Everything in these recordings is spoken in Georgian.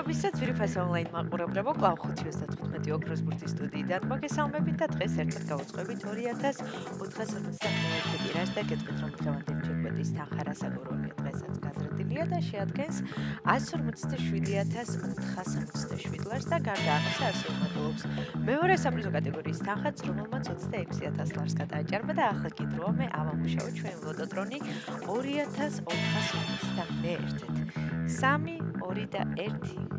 მადლობისაც ვირიფას ონლაინ მაყურებლებო, კვლავ 5-15 ოქროს ბურთის სტუდიიდან მოგესალმებით და დღეს ერთად გავუწყებით 2451 ტირაჟს და გეტყვით, რომ დღევანდელი ჯეკპოტის თანხა რასაკვირველია დღესაც გაზრდილია და შეადგენს 150467 ლარს და გარდა ამისა ასევე მოდელობს მეორე საპრიზო კატეგორიის თანხაც, რომელმაც 26000 ლარს გადააჭარბა და ახლა კი დროა მე ავამუშავო ჩვენი ლოტოტრონი 2451-ით. 3, 2 და 1.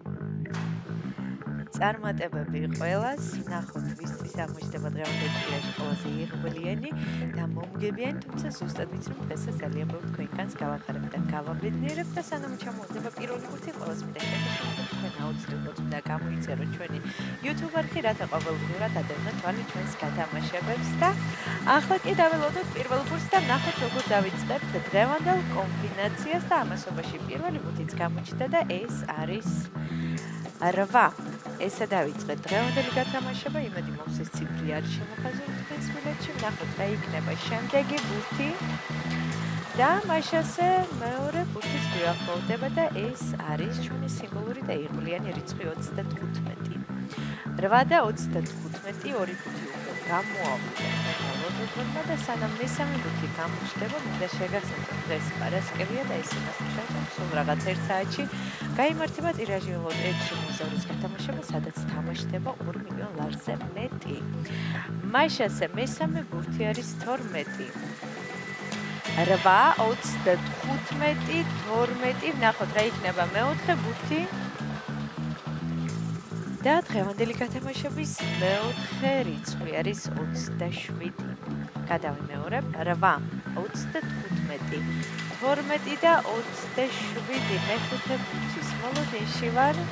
წარმატებები ყველას, ნახოთ ვისთვის აღმოჩნდება დღევანდელი ტირაჟი ყველაზე იღბლიანი და მომგებიანი, თუმცა ზუსტად ვიცი, რომ დღესაც ძალიან ბევრ თქვენგანს გავახარებ და გავაბედნიერებ და სანამ ჩამოვდება პირველი ბურთი, ყველას მინდა შეგეხსენოთ თქვენ აუცილებლად უნდა გამოიწეროთ ჩვენი YouTube არხი, რათა ყოველდღიურად ადევნოთ თვალი ჩვენს გათამაშებებს და ახლა კი დაველოდოთ პირველ ბურთს და ნახოთ როგორ დავიწყებთ დღევანდელ კომბინაციას და ამასობაში პირველი ბურთიც გამოჩნდა და ეს არის 8. ესა დავიწყეთ დღევანდელი გათამაშება, იმედი მაქვს ეს ციფრი არის შემოხაზული თქვენს ბილეთში, ნახოთ რა იქნება შემდეგი ბურთი და მაშასე მეორე ბურთის გვიახლოვდება და ეს არის ჩვენი სიმბოლური და იღბლიანი რიცხვი 35. 8 და 35, ორი ბურთი უკვე გამოავიდა ლოტოტრონმა და სანამ მესამე ბურთი გამოჩნდება, მინდა შეგახსენოთ, რომ დღეს პარასკევია და ეს იმას ნიშნავს, რომ სულ რაღაც 1 საათში გაიმართება ტირაჟი ლოტოექში მოგზაურის გათამაშება, სადაც თამაშდება 2 მილიონ ლარზე მეტი. მაშასე მესამე ბურთი არის 12. 8, 35, 12, ნახოთ რა იქნება მეოთხე ბურთი და დღევანდელი გათამაშების მეოთხე რიცხვი არის 27. გადავიმეორებ 8, 35, 12 და 27 მეხუთე ბურთის მოლოდინში ვარ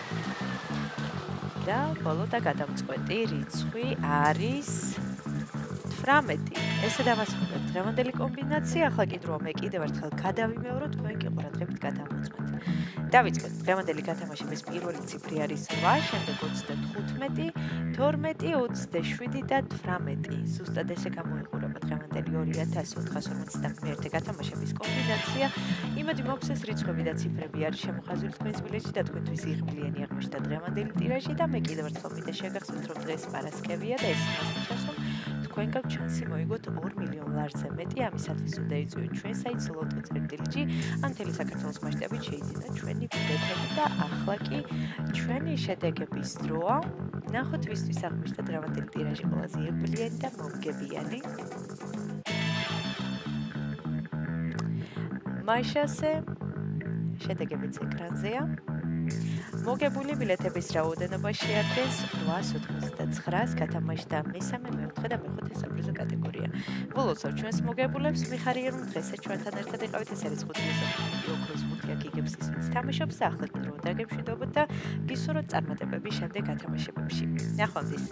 და ბოლო და გადამწყვეტი რიცხვი არის 18. ესე დავასრულებთ დღევანდელი კომბინაცია, ახლა კი დროა მე კიდევ ერთხელ გადავიმეოროთ, თქვენ კი ყურადღებით გადამოწმეთ. დავიწყოთ დღევანდელი გათამაშების პირველი ციფრი არის 8, შემდეგ 35, 12, 27 და 18. ზუსტად ესე გამოიყურება დღევანდელი 2451 გათამაშების კომბინაცია. იმედი მაქვს ეს რიცხვები და ციფრები არის შემოხაზული თქვენს ბილეთში და თქვენთვის იღბლიანი აღმოჩნდა დღევანდელი ტირაჟი და მე კიდევ ერთხელ მინდა შეგახსენოთ, რომ დღეს პარასკევია და ეს იმას ნიშნავს, რომ თქვენ გაქვთ შანსი მოიგოთ 2 მილიონ ლარზე მეტი, ამისათვის უნდა იწვიოთ ჩვენ საიტს loto.gr ან მთელი საქართველოს მასშტაბით შეიძინოთ ჩვენი ბილეთები და ახლა კი ჩვენი შედეგების დროა. ნახოთ ვისთვის აღმოჩნდა დღევანდელი ტირაჟი ყველაზე იღბლიანი და მომგებიანი. მაშასე შედეგებიც ეკრანზეა. მოგებული ბილეთების რაოდენობა შეადგენს 889-ს, გათამაშდა მესამე, მეოთხე და მეხუთე საპრიზო კატეგორია. ველოცავ ჩვენს მოგებულებს, მიხარია რომ დღესაც ჩვენთან ერთად იყავით, ეს არის 5 ოქროს ბურთი აქ იგებს ის, ვინც თამაშობს და ახლა კი დრო დაგემშვიდობოთ და გისურვებთ წარმატებები შემდეგ გათამაშებებში. ნახვამდის.